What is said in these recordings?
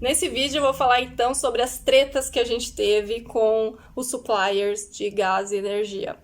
Nesse vídeo eu vou falar então sobre as tretas que a gente teve com os suppliers de gás e energia.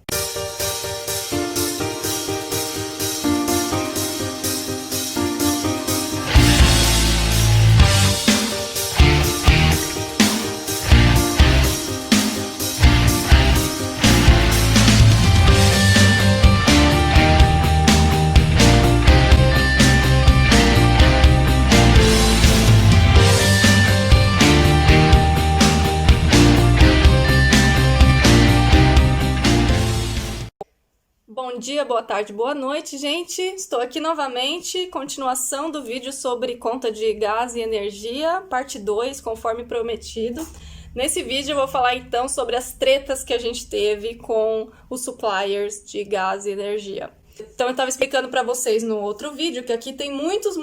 Bom dia, boa tarde, boa noite, gente. Estou aqui novamente, continuação do vídeo sobre conta de gás e energia, parte 2, conforme prometido. Nesse vídeo eu vou falar então sobre as tretas que a gente teve com os suppliers de gás e energia. Então eu estava explicando para vocês no outro vídeo que aqui tem muitos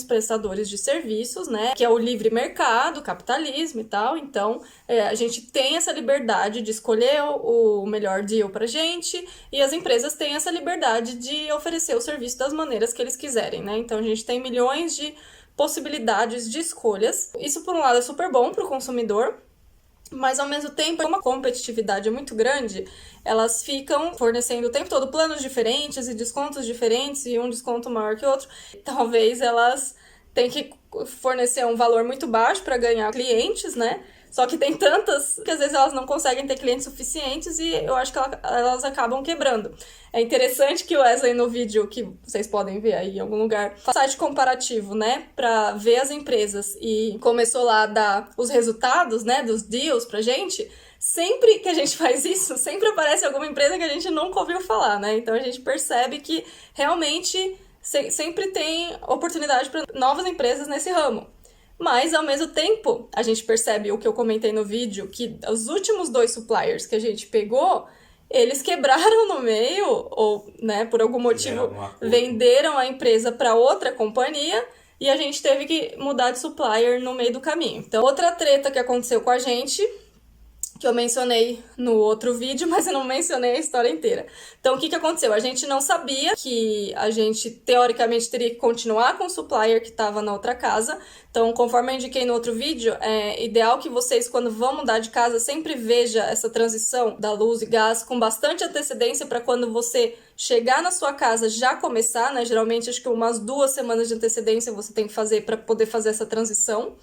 prestadores de serviços, né? Que é o livre mercado, o capitalismo e tal. Então a gente tem essa liberdade de escolher o melhor deal pra gente e as empresas têm essa liberdade de oferecer o serviço das maneiras que eles quiserem, né? Então a gente tem milhões de possibilidades de escolhas. Isso por um lado é super bom para o consumidor, mas ao mesmo tempo, como a competitividade é muito grande, elas ficam fornecendo o tempo todo planos diferentes e descontos diferentes e um desconto maior que o outro. Talvez elas tenham que fornecer um valor muito baixo para ganhar clientes, né? Só que tem tantas que às vezes elas não conseguem ter clientes suficientes e eu acho que elas acabam quebrando. É interessante que o Wesley no vídeo, que vocês podem ver aí em algum lugar, faz site comparativo, né, pra ver as empresas e começou lá a dar os resultados, né, dos deals pra gente. Sempre que a gente faz isso, sempre aparece alguma empresa que a gente nunca ouviu falar, né? Então a gente percebe que realmente sempre tem oportunidade para novas empresas nesse ramo. Mas, ao mesmo tempo, a gente percebe o que eu comentei no vídeo, que os últimos 2 suppliers que a gente pegou, eles quebraram no meio, ou, né, por algum motivo, venderam a empresa para outra companhia, e a gente teve que mudar de supplier no meio do caminho. Então, outra treta que aconteceu com a gente, que eu mencionei no outro vídeo, mas eu não mencionei a história inteira. Então, o que aconteceu? A gente não sabia que a gente, teoricamente, teria que continuar com o supplier que estava na outra casa. Então, conforme eu indiquei no outro vídeo, é ideal que vocês, quando vão mudar de casa, sempre veja essa transição da luz e gás com bastante antecedência para quando você chegar na sua casa já começar, né? Geralmente, acho que umas 2 semanas de antecedência você tem que fazer para poder fazer essa transição,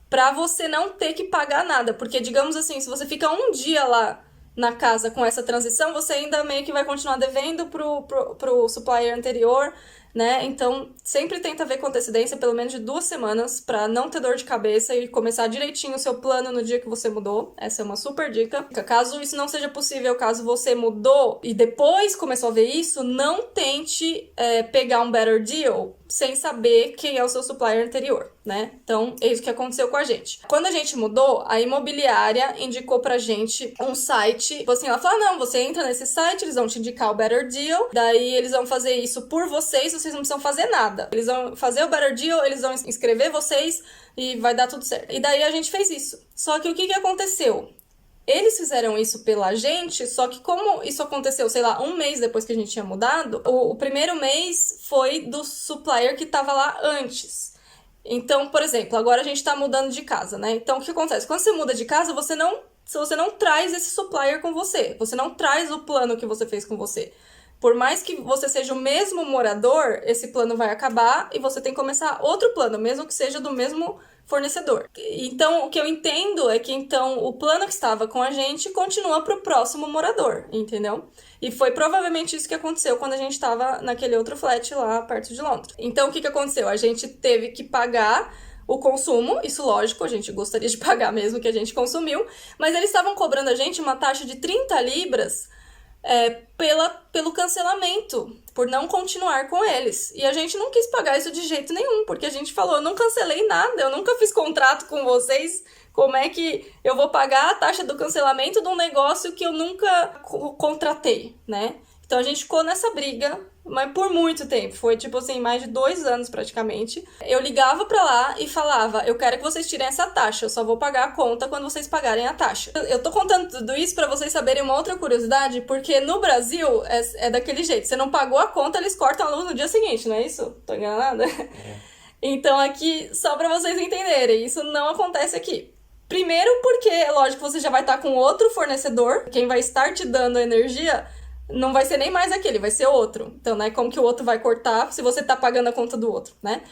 para você não ter que pagar nada, porque digamos assim, se você fica um dia lá na casa com essa transição, você ainda meio que vai continuar devendo pro supplier anterior, né? Então, sempre tenta ver com antecedência, pelo menos de 2 semanas, para não ter dor de cabeça e começar direitinho o seu plano no dia que você mudou. Essa é uma super dica. Caso isso não seja possível, caso você mudou e depois começou a ver isso, não tente pegar um better deal sem saber quem é o seu supplier anterior, né? Então, é isso que aconteceu com a gente. Quando a gente mudou, a imobiliária indicou pra gente um site. Tipo assim, ela falou, não, você entra nesse site, eles vão te indicar o better deal, daí eles vão fazer isso por vocês não precisam fazer nada. Eles vão fazer o better deal, eles vão inscrever vocês e vai dar tudo certo. E daí a gente fez isso. Só que o que aconteceu? Eles fizeram isso pela gente, só que como isso aconteceu, sei lá, 1 mês depois que a gente tinha mudado, o primeiro mês foi do supplier que estava lá antes. Então, por exemplo, agora a gente tá mudando de casa, né? Então, o que acontece? Quando você muda de casa, você não traz esse supplier com você. Você não traz o plano que você fez com você. Por mais que você seja o mesmo morador, esse plano vai acabar e você tem que começar outro plano, mesmo que seja do mesmo fornecedor. Então, o que eu entendo é que então o plano que estava com a gente continua para o próximo morador, entendeu? E foi provavelmente isso que aconteceu quando a gente estava naquele outro flat lá perto de Londres. Então, o que aconteceu? A gente teve que pagar o consumo, isso lógico, a gente gostaria de pagar mesmo que a gente consumiu, mas eles estavam cobrando a gente uma taxa de 30 libras pelo cancelamento, por não continuar com eles. E a gente não quis pagar isso de jeito nenhum, porque a gente falou, eu não cancelei nada, eu nunca fiz contrato com vocês, como é que eu vou pagar a taxa do cancelamento de um negócio que eu nunca contratei, né? Então a gente ficou nessa briga, mas por muito tempo, foi tipo assim, mais de 2 anos praticamente. Eu ligava pra lá e falava, eu quero que vocês tirem essa taxa, eu só vou pagar a conta quando vocês pagarem a taxa. Eu tô contando tudo isso pra vocês saberem uma outra curiosidade, porque no Brasil é daquele jeito, você não pagou a conta, eles cortam a luz no dia seguinte, não é isso? Tô enganada? Então aqui, só para vocês entenderem, isso não acontece aqui. Primeiro porque, é lógico, você já vai estar com outro fornecedor, quem vai estar te dando energia não vai ser nem mais aquele, vai ser outro. Então, né, como que o outro vai cortar se você tá pagando a conta do outro, né?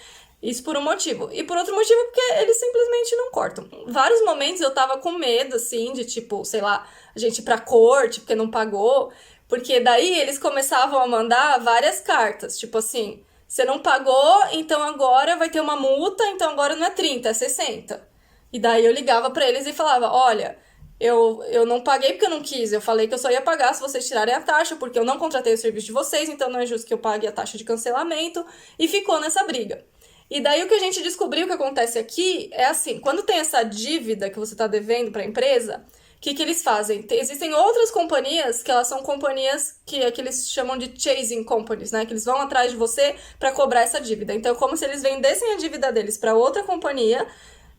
Isso por um motivo. E por outro motivo, porque eles simplesmente não cortam. Vários momentos eu tava com medo, assim, de tipo, sei lá, a gente ir pra corte porque não pagou. Porque daí eles começavam a mandar várias cartas, tipo assim, você não pagou, então agora vai ter uma multa, então agora não é 30, é 60. E daí eu ligava pra eles e falava, olha, eu não paguei porque eu não quis, eu falei que eu só ia pagar se vocês tirarem a taxa, porque eu não contratei o serviço de vocês, então não é justo que eu pague a taxa de cancelamento, e ficou nessa briga. E daí o que a gente descobriu que acontece aqui é assim, quando tem essa dívida que você está devendo para a empresa, o que eles fazem? Existem outras companhias que elas são companhias que eles chamam de chasing companies, né? Que eles vão atrás de você para cobrar essa dívida. Então é como se eles vendessem a dívida deles para outra companhia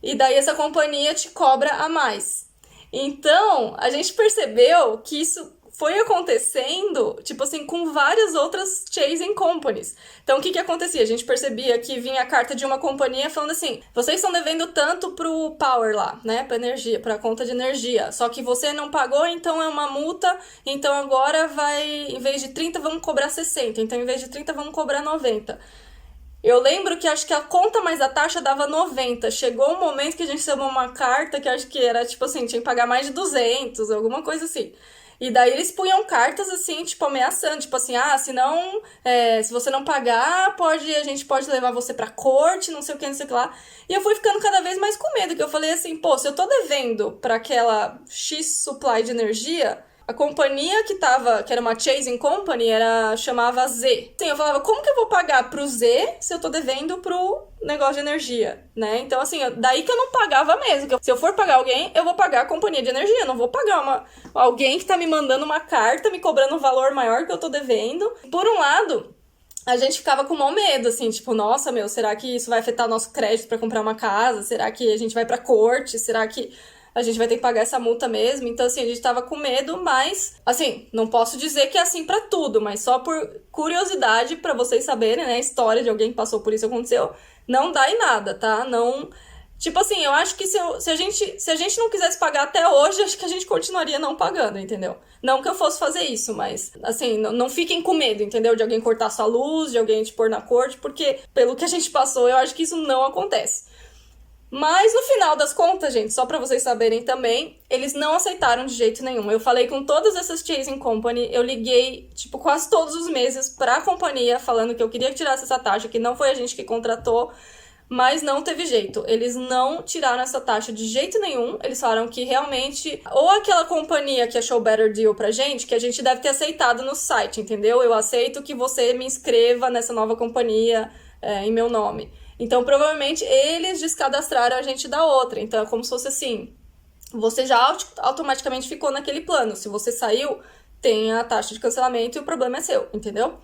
e daí essa companhia te cobra a mais. Então, a gente percebeu que isso foi acontecendo, tipo assim, com várias outras chasing companies. Então, o que acontecia? A gente percebia que vinha a carta de uma companhia falando assim, vocês estão devendo tanto pro power lá, né, pra energia, pra conta de energia, só que você não pagou, então é uma multa, então agora vai, em vez de 30, vamos cobrar 60, então em vez de 30, vamos cobrar 90. Eu lembro que acho que a conta mais a taxa dava 90. Chegou um momento que a gente recebeu uma carta que acho que era, tipo assim, tinha que pagar mais de 200, alguma coisa assim. E daí eles punham cartas assim, tipo, ameaçando, tipo assim, ah, se não, se você não pagar, a gente pode levar você pra corte, não sei o que, não sei o que lá. E eu fui ficando cada vez mais com medo, que eu falei assim, pô, se eu tô devendo pra aquela X supply de energia, a companhia que era uma chasing company, chamava Z. Sim, eu falava, como que eu vou pagar pro Z se eu tô devendo pro negócio de energia, né? Então, assim, daí que eu não pagava mesmo. Se eu for pagar alguém, eu vou pagar a companhia de energia. Eu não vou pagar alguém que tá me mandando uma carta, me cobrando um valor maior que eu tô devendo. Por um lado, a gente ficava com mau medo, assim, tipo, nossa, meu, será que isso vai afetar nosso crédito pra comprar uma casa? Será que a gente vai pra corte? Será que a gente vai ter que pagar essa multa mesmo? Então, assim, a gente tava com medo, mas, assim, não posso dizer que é assim pra tudo, mas só por curiosidade pra vocês saberem, né, a história de alguém que passou por isso aconteceu, não dá em nada, tá? Não... Tipo assim, eu acho que se a gente não quisesse pagar até hoje, acho que a gente continuaria não pagando, entendeu? Não que eu fosse fazer isso, mas, assim, não fiquem com medo, entendeu? De alguém cortar sua luz, de alguém te pôr na corte, porque pelo que a gente passou, eu acho que isso não acontece. Mas no final das contas, gente, só pra vocês saberem também, eles não aceitaram de jeito nenhum. Eu falei com todas essas chasing company, eu liguei, tipo, quase todos os meses pra companhia falando que eu queria que tirasse essa taxa, que não foi a gente que contratou, mas não teve jeito. Eles não tiraram essa taxa de jeito nenhum. Eles falaram que realmente, ou aquela companhia que achou better deal pra gente, que a gente deve ter aceitado no site, entendeu? Eu aceito que você me inscreva nessa nova companhia em meu nome. Então, provavelmente, eles descadastraram a gente da outra. Então, é como se fosse assim, você já automaticamente ficou naquele plano. Se você saiu, tem a taxa de cancelamento e o problema é seu, entendeu?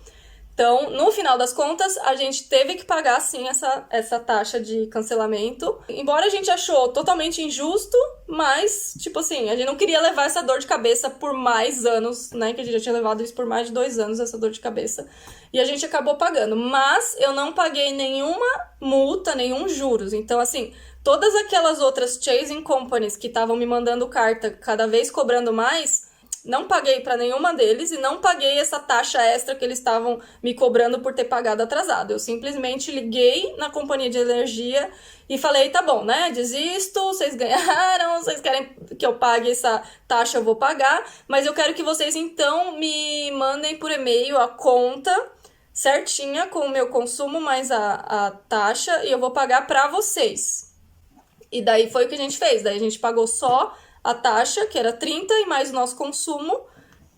Então, no final das contas, a gente teve que pagar, sim, essa taxa de cancelamento. Embora a gente achou totalmente injusto, mas, tipo assim, a gente não queria levar essa dor de cabeça por mais anos, né? Que a gente já tinha levado isso por mais de 2 anos, essa dor de cabeça. E a gente acabou pagando. Mas eu não paguei nenhuma multa, nenhum juros. Então, assim, todas aquelas outras chasing companies que estavam me mandando carta cada vez cobrando mais... Não paguei para nenhuma deles e não paguei essa taxa extra que eles estavam me cobrando por ter pagado atrasado. Eu simplesmente liguei na companhia de energia e falei, tá bom, né? Desisto, vocês ganharam, vocês querem que eu pague essa taxa, eu vou pagar, mas eu quero que vocês então me mandem por e-mail a conta certinha com o meu consumo mais a taxa e eu vou pagar para vocês. E daí foi o que a gente fez, daí a gente pagou só a taxa, que era 30, e mais o nosso consumo,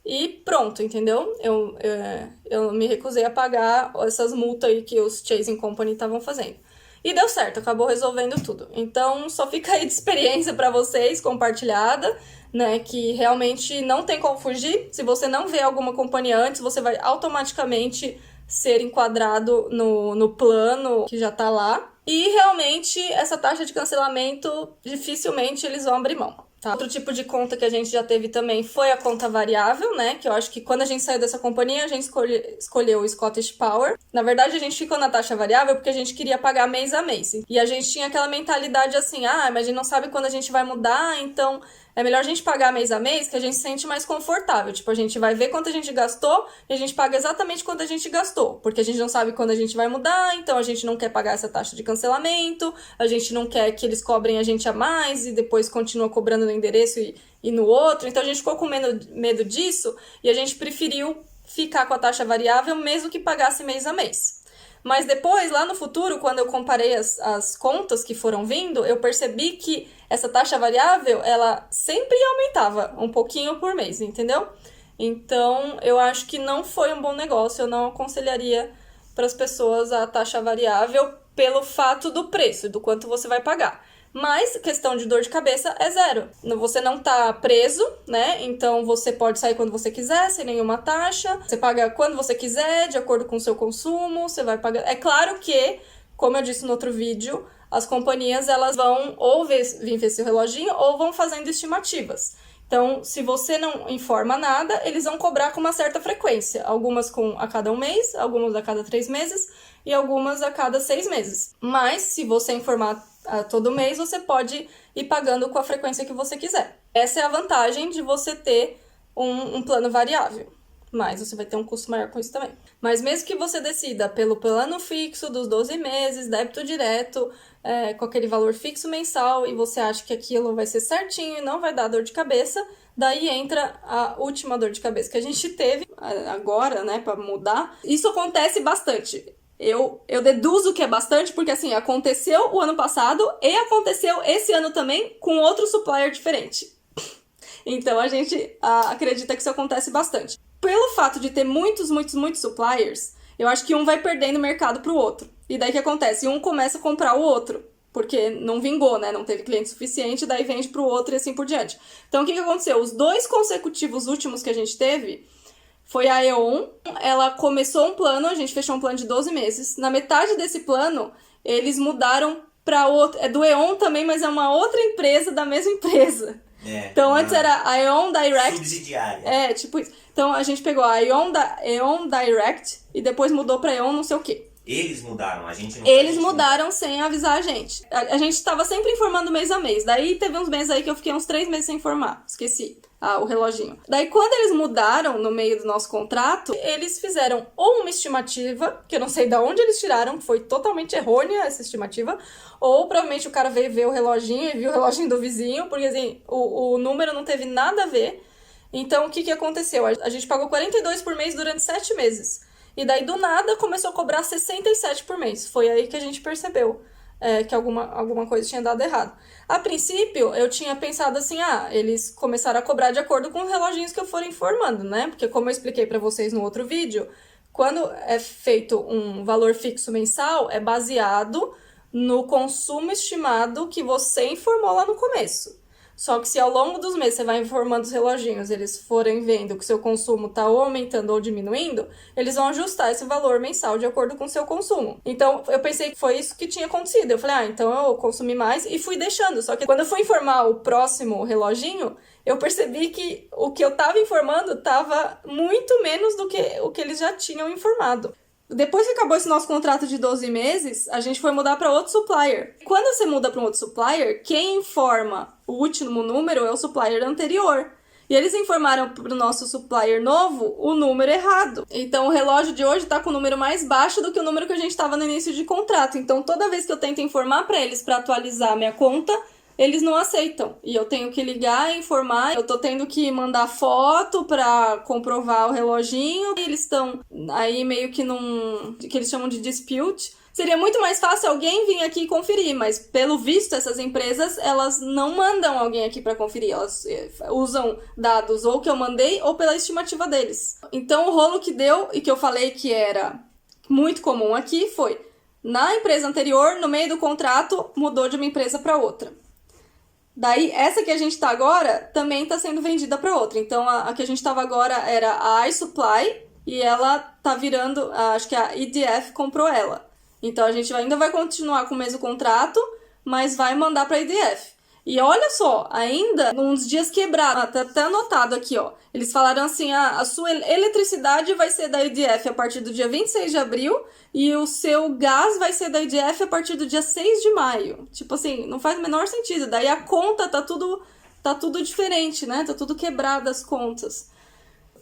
e pronto, entendeu? Eu me recusei a pagar essas multas aí que os chasing company estavam fazendo. E deu certo, acabou resolvendo tudo. Então, só fica aí de experiência para vocês, compartilhada, né, que realmente não tem como fugir. Se você não vê alguma companhia antes, você vai automaticamente ser enquadrado no plano que já tá lá. E realmente, essa taxa de cancelamento, dificilmente eles vão abrir mão. Tá? Outro tipo de conta que a gente já teve também foi a conta variável, né? Que eu acho que quando a gente saiu dessa companhia, a gente escolheu o Scottish Power. Na verdade, a gente ficou na taxa variável porque a gente queria pagar mês a mês. E a gente tinha aquela mentalidade assim, mas a gente não sabe quando a gente vai mudar, então é melhor a gente pagar mês a mês, que a gente se sente mais confortável. Tipo, a gente vai ver quanto a gente gastou e a gente paga exatamente quanto a gente gastou. Porque a gente não sabe quando a gente vai mudar, então a gente não quer pagar essa taxa de cancelamento, a gente não quer que eles cobrem a gente a mais e depois continua cobrando no endereço e no outro. Então a gente ficou com medo disso e a gente preferiu ficar com a taxa variável mesmo que pagasse mês a mês. Mas depois, lá no futuro, quando eu comparei as contas que foram vindo, eu percebi que essa taxa variável, ela sempre aumentava um pouquinho por mês, entendeu? Então, eu acho que não foi um bom negócio, eu não aconselharia para as pessoas a taxa variável pelo fato do preço, do quanto você vai pagar. Mas questão de dor de cabeça é zero. Você não tá preso, né? Então você pode sair quando você quiser, sem nenhuma taxa. Você paga quando você quiser, de acordo com o seu consumo. Você vai pagar. É claro que, como eu disse no outro vídeo, as companhias elas vão ou vir ver seu reloginho ou vão fazendo estimativas. Então, se você não informa nada, eles vão cobrar com uma certa frequência. Algumas a cada um mês, algumas a cada 3 meses e algumas a cada 6 meses. Mas, se você informar todo mês, você pode ir pagando com a frequência que você quiser. Essa é a vantagem de você ter um plano variável. Mas você vai ter um custo maior com isso também. Mas mesmo que você decida pelo plano fixo dos 12 meses, débito direto, com aquele valor fixo mensal, e você acha que aquilo vai ser certinho e não vai dar dor de cabeça, daí entra a última dor de cabeça que a gente teve agora, né, para mudar. Isso acontece bastante. Eu deduzo que é bastante porque, assim, aconteceu o ano passado e aconteceu esse ano também com outro supplier diferente. Então, a gente acredita que isso acontece bastante. Pelo fato de ter muitos suppliers, eu acho que um vai perdendo mercado pro outro. E daí o que acontece? Um começa a comprar o outro, porque não vingou, né? Não teve cliente suficiente, daí vende pro outro e assim por diante. Então, o que aconteceu? Os 2 consecutivos últimos que a gente teve foi a E.ON. Ela começou um plano, a gente fechou um plano de 12 meses. Na metade desse plano, eles mudaram para outro. É do E.ON também, mas é uma outra empresa da mesma empresa. Então, antes era a E.ON Direct. Subsidiária. Tipo isso. Então, a gente pegou a E.ON Direct e depois mudou para E.ON não sei o quê. Eles mudaram, a gente não. Eles mudaram sem avisar a gente. A gente estava sempre informando mês a mês. Daí teve uns meses aí que eu fiquei uns 3 meses sem informar. Esqueci o reloginho. Daí quando eles mudaram no meio do nosso contrato, eles fizeram ou uma estimativa, que eu não sei de onde eles tiraram, que foi totalmente errônea essa estimativa, ou provavelmente o cara veio ver o reloginho e viu o reloginho do vizinho, porque assim, o número não teve nada a ver. Então o que aconteceu? A gente pagou 42 por mês durante 7 meses. E daí, do nada, começou a cobrar 67 por mês. Foi aí que a gente percebeu que alguma coisa tinha dado errado. A princípio, eu tinha pensado assim, eles começaram a cobrar de acordo com os reloginhos que eu for informando, né? Porque como eu expliquei pra vocês no outro vídeo, quando é feito um valor fixo mensal, é baseado no consumo estimado que você informou lá no começo. Só que se ao longo dos meses você vai informando os reloginhos, eles forem vendo que o seu consumo está ou aumentando ou diminuindo, eles vão ajustar esse valor mensal de acordo com o seu consumo. Então, eu pensei que foi isso que tinha acontecido. Eu falei, então eu consumi mais e fui deixando. Só que quando eu fui informar o próximo reloginho, eu percebi que o que eu estava informando estava muito menos do que o que eles já tinham informado. Depois que acabou esse nosso contrato de 12 meses, a gente foi mudar para outro supplier. Quando você muda para um outro supplier, quem informa o último número é o supplier anterior. E eles informaram para o nosso supplier novo o número errado. Então, o relógio de hoje está com o número mais baixo do que o número que a gente estava no início de contrato. Então, toda vez que eu tento informar para eles para atualizar a minha conta, eles não aceitam. E eu tenho que ligar e informar. Eu tô tendo que mandar foto pra comprovar o reloginho. Eles estão aí meio que que eles chamam de dispute. Seria muito mais fácil alguém vir aqui e conferir, mas pelo visto essas empresas, elas não mandam alguém aqui pra conferir. Elas usam dados ou que eu mandei ou pela estimativa deles. Então o rolo que deu e que eu falei que era muito comum aqui foi, na empresa anterior, no meio do contrato, mudou de uma empresa pra outra. Daí, essa que a gente tá agora também tá sendo vendida para outra. Então, a que a gente tava agora era a iSupply e ela tá virando, acho que a EDF comprou ela. Então, a gente ainda vai continuar com o mesmo contrato, mas vai mandar para a EDF. E olha só, ainda uns dias quebrados, tá até anotado aqui, ó. Eles falaram assim, a sua eletricidade vai ser da EDF a partir do dia 26 de abril e o seu gás vai ser da EDF a partir do dia 6 de maio. Tipo assim, não faz o menor sentido. Daí a conta tá tudo diferente, né? Tá tudo quebrado as contas.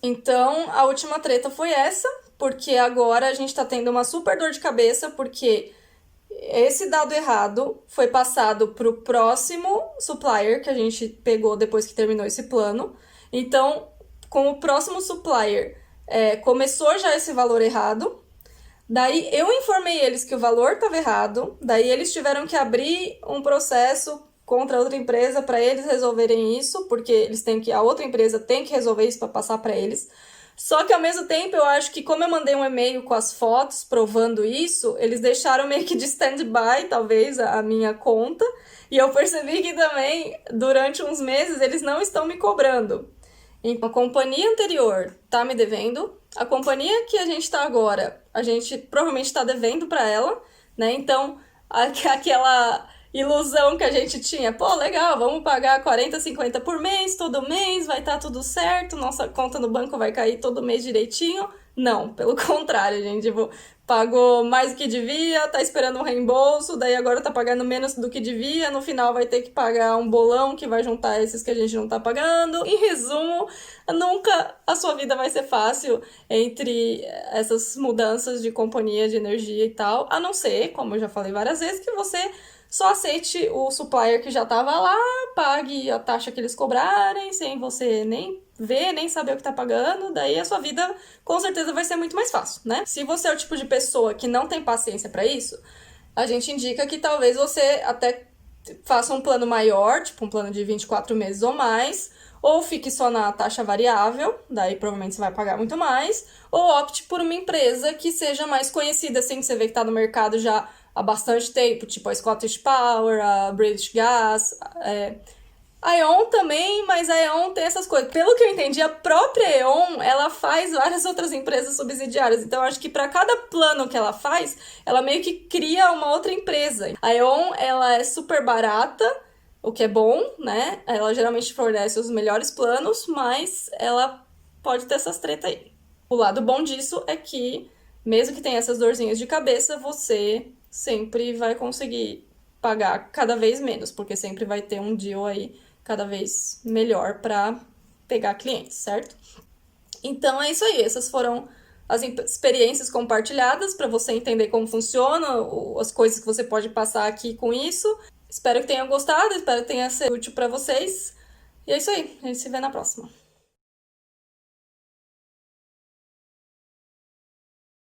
Então, a última treta foi essa, porque agora a gente tá tendo uma super dor de cabeça, porque esse dado errado foi passado para o próximo supplier que a gente pegou depois que terminou esse plano. Então, com o próximo supplier, começou já esse valor errado. Daí, eu informei eles que o valor estava errado. Daí, eles tiveram que abrir um processo contra outra empresa para eles resolverem isso, porque a outra empresa tem que resolver isso para passar para eles. Só que ao mesmo tempo eu acho que como eu mandei um e-mail com as fotos provando isso, eles deixaram meio que de stand-by, talvez, a minha conta. E eu percebi que também, durante uns meses, eles não estão me cobrando. Então, a companhia anterior tá me devendo. A companhia que a gente tá agora, a gente provavelmente tá devendo para ela, né? Então, aquela ilusão que a gente tinha, pô, legal, vamos pagar 40, 50 por mês, todo mês, vai estar tudo certo, nossa conta no banco vai cair todo mês direitinho. Não, pelo contrário, gente, tipo, pagou mais do que devia, tá esperando um reembolso, daí agora tá pagando menos do que devia, no final vai ter que pagar um bolão que vai juntar esses que a gente não tá pagando. Em resumo, nunca a sua vida vai ser fácil entre essas mudanças de companhia de energia e tal, a não ser, como eu já falei várias vezes, que você só aceite o supplier que já estava lá, pague a taxa que eles cobrarem, sem você nem ver, nem saber o que tá pagando, daí a sua vida com certeza vai ser muito mais fácil, né? Se você é o tipo de pessoa que não tem paciência para isso, a gente indica que talvez você até faça um plano maior, tipo um plano de 24 meses ou mais, ou fique só na taxa variável, daí provavelmente você vai pagar muito mais, ou opte por uma empresa que seja mais conhecida, assim, que você vê que tá no mercado já há bastante tempo, tipo a Scottish Power, a British Gas, a E.ON também, mas a E.ON tem essas coisas. Pelo que eu entendi, a própria E.ON, ela faz várias outras empresas subsidiárias. Então, eu acho que para cada plano que ela faz, ela meio que cria uma outra empresa. A E.ON, ela é super barata, o que é bom, né? Ela geralmente fornece os melhores planos, mas ela pode ter essas tretas aí. O lado bom disso é que, mesmo que tenha essas dorzinhas de cabeça, você sempre vai conseguir pagar cada vez menos, porque sempre vai ter um deal aí cada vez melhor para pegar clientes, certo? Então é isso aí, essas foram as experiências compartilhadas para você entender como funciona, as coisas que você pode passar aqui com isso. Espero que tenham gostado, espero que tenha sido útil para vocês. E é isso aí, a gente se vê na próxima.